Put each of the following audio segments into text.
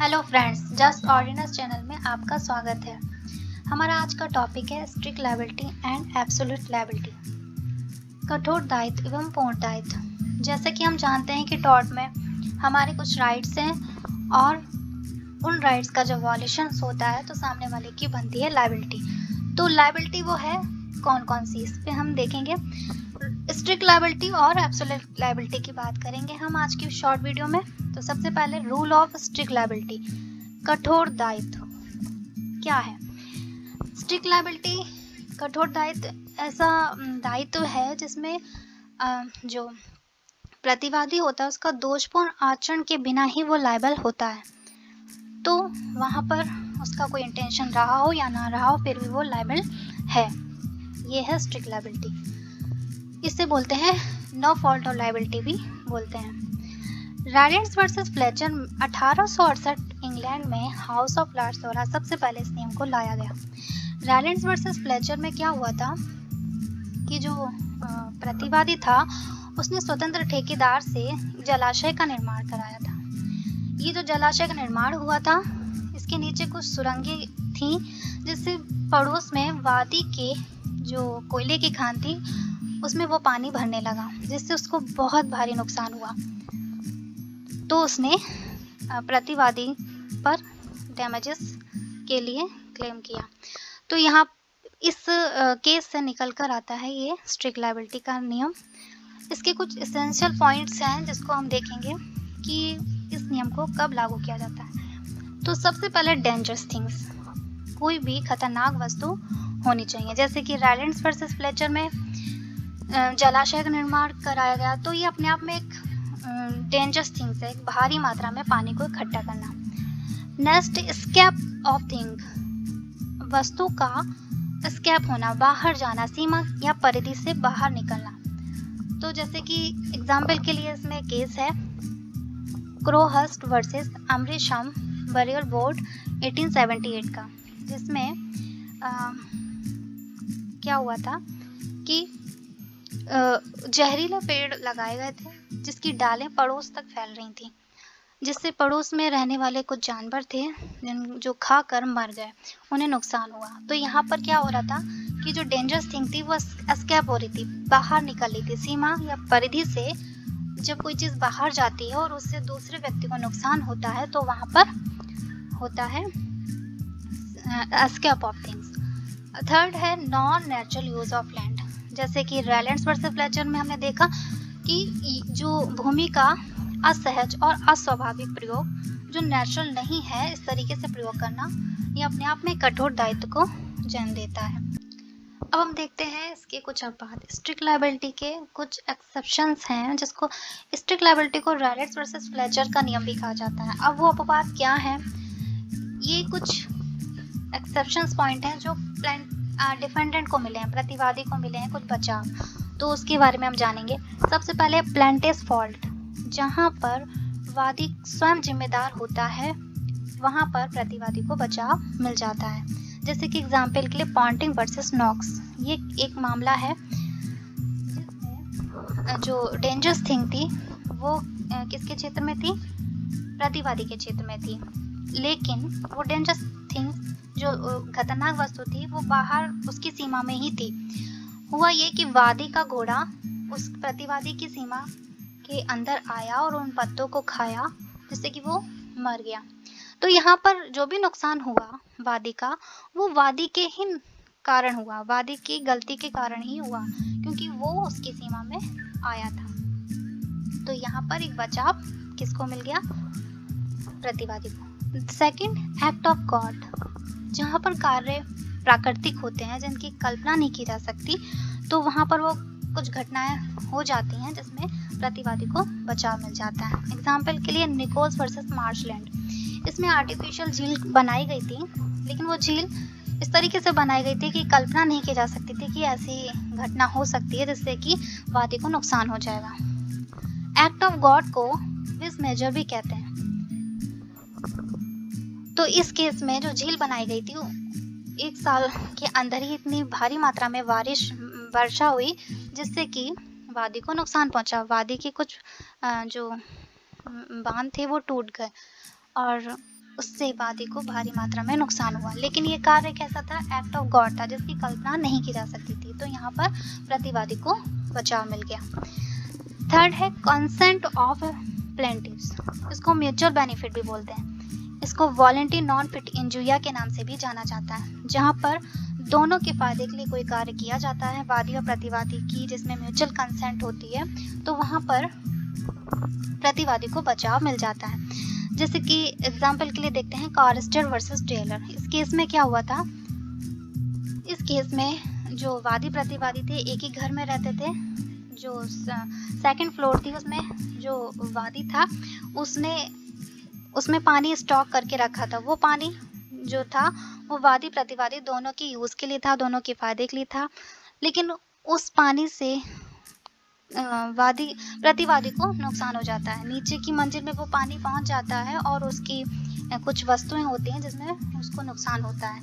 Hello friends, just ऑर्डिनस channel में आपका स्वागत है। हमारा आज का टॉपिक है strict liability and absolute liability, कठोर दायित्व एवं पूर्ण दायित्व। जैसे कि हम जानते हैं कि टॉर्ट में हमारे कुछ राइट्स हैं और उन राइट्स का जब वॉल्यूशन होता है तो सामने वाले की बनती है लायबिलिटी। तो लायबिलिटी वो है कौन कौन सी, इस पे हम देखेंगे। स्ट्रिक्ट लायबिलिटी और एब्सोल्यूट लायबिलिटी की बात करेंगे हम आज की शॉर्ट वीडियो में। तो सबसे पहले रूल ऑफ स्ट्रिक्ट लायबिलिटी, कठोर दायित्व क्या है। स्ट्रिक्ट लायबिलिटी, कठोर दायित्व ऐसा दायित्व है जिसमें जो प्रतिवादी होता है उसका दोषपूर्ण आचरण के बिना ही वो लायबल होता है। तो वहाँ पर उसका कोई इंटेंशन रहा हो या ना रहा हो फिर भी वो लायबल है। ये है स्ट्रिक्ट लायबिलिटी। इसे बोलते हैं नो फॉल्ट ऑफ लायबिलिटी भी बोलते हैं। रैलेंस वर्सेस फ्लेचर 1868 इंग्लैंड में हाउस ऑफ लॉर्ड्स द्वारा सबसे पहले इस नियम को लाया गया। रैलेंस वर्सेस फ्लेचर में क्या हुआ था कि जो प्रतिवादी था उसने स्वतंत्र ठेकेदार से जलाशय का निर्माण कराया था। ये जो जलाशय का निर्माण हुआ था इसके नीचे कुछ सुरंगें थी जिससे पड़ोस में वादी के जो कोयले की खान थी उसमें वो पानी भरने लगा, जिससे उसको बहुत भारी नुकसान हुआ। तो उसने प्रतिवादी पर डैमेजेस के लिए क्लेम किया। तो यहाँ इस केस से निकल कर आता है ये स्ट्रिक्ट लायबिलिटी का नियम। इसके कुछ एसेंशियल पॉइंट्स हैं जिसको हम देखेंगे कि इस नियम को कब लागू किया जाता है। तो सबसे पहले डेंजरस थिंग्स, कोई भी खतरनाक वस्तु होनी चाहिए। जैसे कि रैलेंस वर्सेस फ्लेचर में जलाशय का निर्माण कराया गया, तो ये अपने आप में एक डेंजरस थिंग्स है, एक भारी मात्रा में पानी को इकट्ठा करना। नेक्स्ट, एस्केप ऑफ थिंग, वस्तु का एस्केप होना, बाहर जाना, सीमा या परिधि से बाहर निकलना। तो जैसे कि एग्जाम्पल के लिए इसमें केस है क्रोहर्स्ट वर्सेस अमरीशम बरियल बोर्ड 1878 का, जिसमें क्या हुआ था कि जहरीले पेड़ लगाए गए थे जिसकी डालें पड़ोस तक फैल रही थी, जिससे पड़ोस में रहने वाले कुछ जानवर थे जो खा कर मर गए, उन्हें नुकसान हुआ। तो यहाँ पर क्या हो रहा था कि जो डेंजरस थिंग थी वो एस्केप हो रही थी, बाहर निकल रही थी। सीमा या परिधि से जब कोई चीज़ बाहर जाती है और उससे दूसरे व्यक्ति को नुकसान होता है तो वहाँ पर होता है एस्केप ऑफ थिंग्स। थर्ड है non natural use of land. जैसे कि रैलेंस वर्सेस फ्लेचर में हमने देखा कि जो भूमि का असहज और अस्वाभाविक प्रयोग जो नेचुरल नहीं है, इस तरीके से प्रयोग करना, ये अपने आप में कठोर दायित्व को जन्म देता है। अब हम देखते हैं इसके कुछ अपवाद। स्ट्रिक्ट लायबिलिटी के कुछ एक्सेप्शंस हैं जिसको स्ट्रिक्ट लायबिलिटी को रैलेंस वर्सेस फ्लेचर का नियम भी कहा जाता है। अब वो अपवाद क्या है, ये कुछ एक्सेप्शंस पॉइंट हैं जो डिफेंडेंट को मिले हैं, प्रतिवादी को मिले हैं कुछ बचाव, तो उसके बारे में हम जानेंगे। सबसे पहले प्लेंटियर्स फॉल्ट, जहां पर वादी स्वयं जिम्मेदार होता है वहां पर प्रतिवादी को बचाव मिल जाता है। जैसे कि एग्जाम्पल के लिए पॉन्टिंग वर्सेस नॉक्स, ये एक मामला है जिसमें जो डेंजरस थिंग थी वो किसके क्षेत्र में थी, प्रतिवादी के क्षेत्र में थी, लेकिन वो डेंजरस थिंग जो खतरनाक वस्तु थी वो बाहर उसकी सीमा में ही थी। हुआ ये कि वादी का घोड़ा उस प्रतिवादी की सीमा के अंदर आया और उन पत्तों को खाया जिससे कि वो मर गया। तो यहाँ पर जो भी नुकसान हुआ वादी का, वो वादी के ही कारण हुआ, वादी की गलती के कारण ही हुआ, क्योंकि वो उसकी सीमा में आया था। तो यहाँ पर एक बचाव किसको मिल गया, प्रतिवादी को। सेकंड, एक्ट ऑफ गॉड, जहाँ पर कार्य प्राकृतिक होते हैं जिनकी कल्पना नहीं की जा सकती, तो वहाँ पर वो कुछ घटनाएं हो जाती हैं जिसमें प्रतिवादी को बचाव मिल जाता है। एग्जाम्पल के लिए निकोल्स वर्सेस मार्शलैंड, इसमें आर्टिफिशियल झील बनाई गई थी, लेकिन वो झील इस तरीके से बनाई गई थी कि कल्पना नहीं की जा सकती थी कि ऐसी घटना हो सकती है जिससे कि वादी को नुकसान हो जाएगा। एक्ट ऑफ गॉड को विस मेजर भी कहते हैं। तो इस केस में जो झील बनाई गई थी, एक साल के अंदर ही इतनी भारी मात्रा में वर्षा हुई जिससे कि वादी को नुकसान पहुंचा। वादी के कुछ जो बांध थे वो टूट गए और उससे वादी को भारी मात्रा में नुकसान हुआ। लेकिन ये कार्य कैसा था? एक्ट ऑफ गॉड था, जिसकी कल्पना नहीं की जा सकती थी। तो यहाँ पर प्रतिवादी को बचाव मिल गया। थर्ड है कंसेंट ऑफ प्लेंटिव्स। इसको म्यूचुअल बेनिफिट भी बोलते हैं। इसको वॉलंटरी नॉन फिट इंजुरिया के नाम से भी जाना जाता है, जहाँ पर दोनों के फायदे के लिए कोई कार्य किया जाता है, वादी और प्रतिवादी की, जिसमें म्यूचुअल कंसेंट होती है, तो वहाँ पर प्रतिवादी को बचाव मिल जाता है। जैसे कि एग्जाम्पल के लिए देखते हैं कॉरस्टर वर्सेस टेलर। इस केस में क्या हुआ था? इस केस में जो वादी प्रतिवादी थे एक ही घर में रहते थे। जो सेकंड फ्लोर थी उसमें जो वादी था उसमें पानी स्टॉक करके रखा था। वो पानी जो था वो वादी प्रतिवादी दोनों के यूज़ के लिए था, दोनों के फायदे के लिए था। लेकिन उस पानी से वादी प्रतिवादी को नुकसान हो जाता है। नीचे की मंजिल में वो पानी पहुंच जाता है और उसकी कुछ वस्तुएं होती हैं जिसमें उसको नुकसान होता है।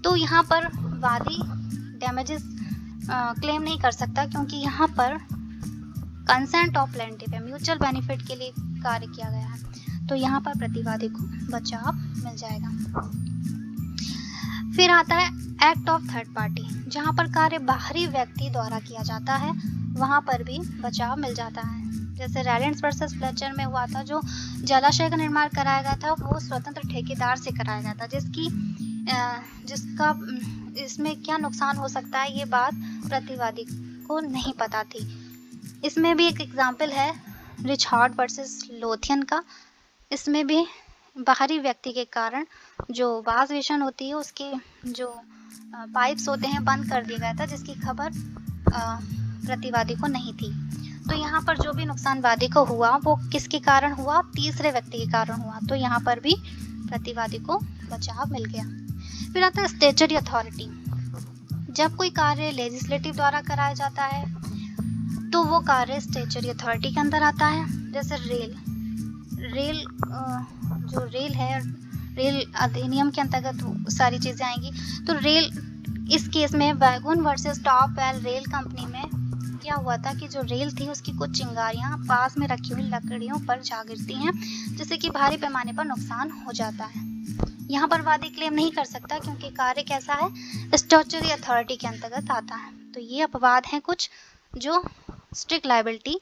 तो यहाँ पर वादी डैमेजेस क्लेम नहीं कर सकता, क्योंकि यहाँ पर कंसेंट ऑफ प्लेंटिव है, म्यूचुअल बेनिफिट के लिए कार्य किया गया है। तो यहाँ पर प्रतिवादी को बचाव मिल जाएगा। फिर आता है एक्ट ऑफ थर्ड पार्टी। जहाँ पर कार्य बाहरी व्यक्ति द्वारा किया जाता है, वहाँ पर भी बचाव मिल जाता है। जैसे रैलेंस वर्सेस फ्लेचर में हुआ था, जो जलाशय का निर्माण कराया गया था वो स्वतंत्र ठेकेदार से कराया गया था, जिसका इसमें क्या नुकसान हो सकता है ये बात प्रतिवादी को नहीं पता थी। इसमें भी एक एग्जाम्पल है रिचहार्ड वर्सेस लोथियन का। इसमें भी बाहरी व्यक्ति के कारण जो वाष्पेशन होती है उसके जो पाइप्स होते हैं बंद कर दिया गया था, जिसकी खबर प्रतिवादी को नहीं थी। तो यहाँ पर जो भी नुकसान वादी को हुआ वो किसके कारण हुआ? तीसरे व्यक्ति के कारण हुआ। तो यहाँ पर भी प्रतिवादी को बचाव मिल गया। फिर आता है स्टैट्यूटरी अथॉरिटी। जब कोई कार्य लेजिस्लेटिव द्वारा कराया जाता है तो वो कार्य स्टैट्यूटरी अथॉरिटी के अंदर आता है। जैसे रेल है, रेल अधिनियम के अंतर्गत सारी चीज़ें आएंगी। तो रेल, इस केस में wagon versus top well rail company में क्या हुआ था कि जो रेल थी उसकी कुछ चिंगारियां पास में रखी हुई लकड़ियों पर जा गिरती हैं, जिससे कि भारी पैमाने पर नुकसान हो जाता है। यहाँ पर वादी क्लेम नहीं कर सकता, क्योंकि कार्य कैसा है? स्टैट्यूटरी अथॉरिटी के अंतर्गत आता है। तो ये अपवाद हैं कुछ जो स्ट्रिक्ट लायबिलिटी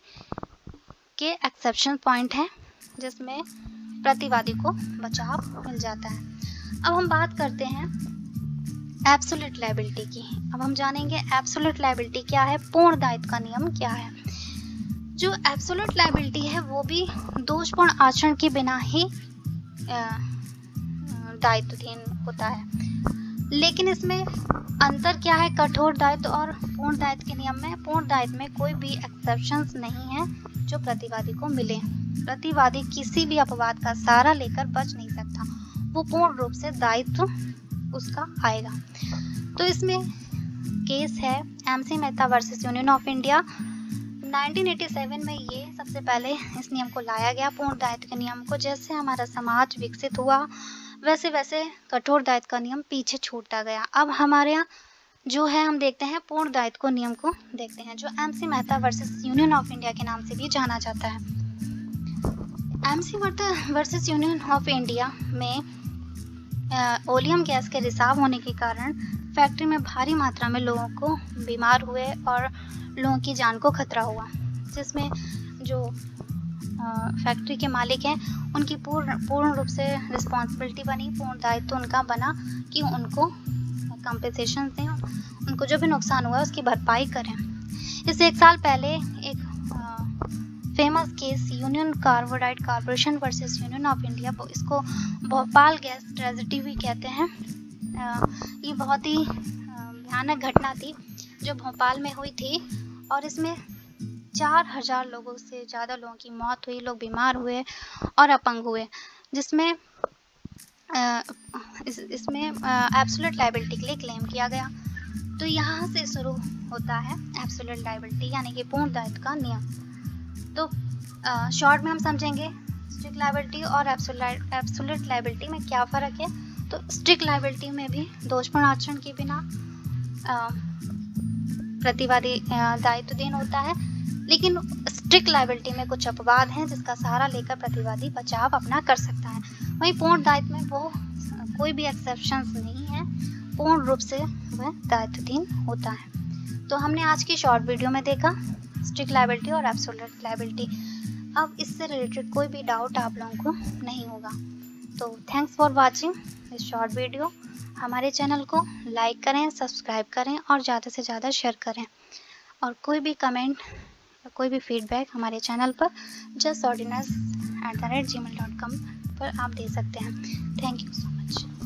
के एक्सेप्शन पॉइंट हैं, जिसमें प्रतिवादी को बचाव मिल जाता है। अब हम बात करते हैं एब्सोल्यूट लायबिलिटी की। अब हम जानेंगे एब्सोल्यूट लायबिलिटी क्या है, पूर्ण दायित्व का नियम क्या है। जो एब्सोल्यूट लायबिलिटी है वो भी दोषपूर्ण आचरण के बिना ही दायित्वहीन होता है। लेकिन इसमें अंतर क्या है कठोर दायित्व और पूर्ण दायित्व के नियम में? पूर्ण दायित्व में कोई भी एक्सेप्शंस नहीं है जो प्रतिवादी को मिले। प्रतिवादी किसी भी अपवाद का सहारा लेकर बच नहीं सकता, वो पूर्ण रूप से दायित्व उसका आएगा। तो इसमें केस है MC Mehta versus union of India. 1987 में ये सबसे पहले इस नियम को लाया गया, पूर्ण दायित्व के नियम को। जैसे हमारा समाज विकसित हुआ वैसे वैसे कठोर दायित्व का नियम पीछे छूटता गया। अब हमारे यहाँ जो है हम देखते हैं पूर्ण दायित्व को नियम को देखते हैं, जो MC Mehta versus union of India के नाम से भी जाना जाता है। MC Mehta versus union of India में ओलियम गैस के रिसाव होने के कारण फैक्ट्री में भारी मात्रा में लोगों को बीमार हुए और लोगों की जान को खतरा हुआ, जिसमें जो फैक्ट्री के मालिक हैं उनकी पूर्ण रूप से रिस्पॉन्सिबिलिटी बनी, पूर्ण दायित्व उनका बना कि उनको कंपेंसेशन दें, उनको जो भी नुकसान हुआ उसकी भरपाई करें। इससे एक साल पहले एक famous case union carbide corporation versus union of India, इसको भोपाल गैस ट्रेजेडी भी कहते हैं। ये बहुत ही भयानक घटना थी जो भोपाल में हुई थी और इसमें 4000 लोगों से ज़्यादा लोगों की मौत हुई, लोग बीमार हुए और अपंग हुए, जिसमें इसमें एब्सोल्यूट लायबिलिटी के लिए क्लेम किया गया। तो यहाँ से शुरू होता है एब्सोल्यूट लायबिलिटी यानी कि पूर्ण दायित्व का नियम। तो शॉर्ट में हम समझेंगे स्ट्रिक्ट लायबिलिटी और एब्सोल्यूट लायबिलिटी में क्या फ़र्क है। तो स्ट्रिक्ट लायबिलिटी में भी दोषपूर्ण आचरण के बिना प्रतिवादी दायित्वहीन होता है, लेकिन स्ट्रिक्ट लायबिलिटी में कुछ अपवाद हैं जिसका सहारा लेकर प्रतिवादी बचाव अपना कर सकता है। वहीं पूर्ण दायित्व में वो कोई भी एक्सेप्शंस नहीं है, पूर्ण रूप से वह दायित्वहीन होता है। तो हमने आज की शॉर्ट वीडियो में देखा स्ट्रिक्ट लायबिलिटी और एब्सोल्यूट लायबिलिटी। अब इससे रिलेटेड कोई भी डाउट आप लोगों को नहीं होगा। तो thanks for watching this short video. हमारे चैनल को लाइक करें, सब्सक्राइब करें और ज़्यादा से ज़्यादा शेयर करें। और कोई भी कमेंट, कोई भी फीडबैक हमारे चैनल पर justordinance@gmail.com पर आप दे सकते हैं। Thank you so much.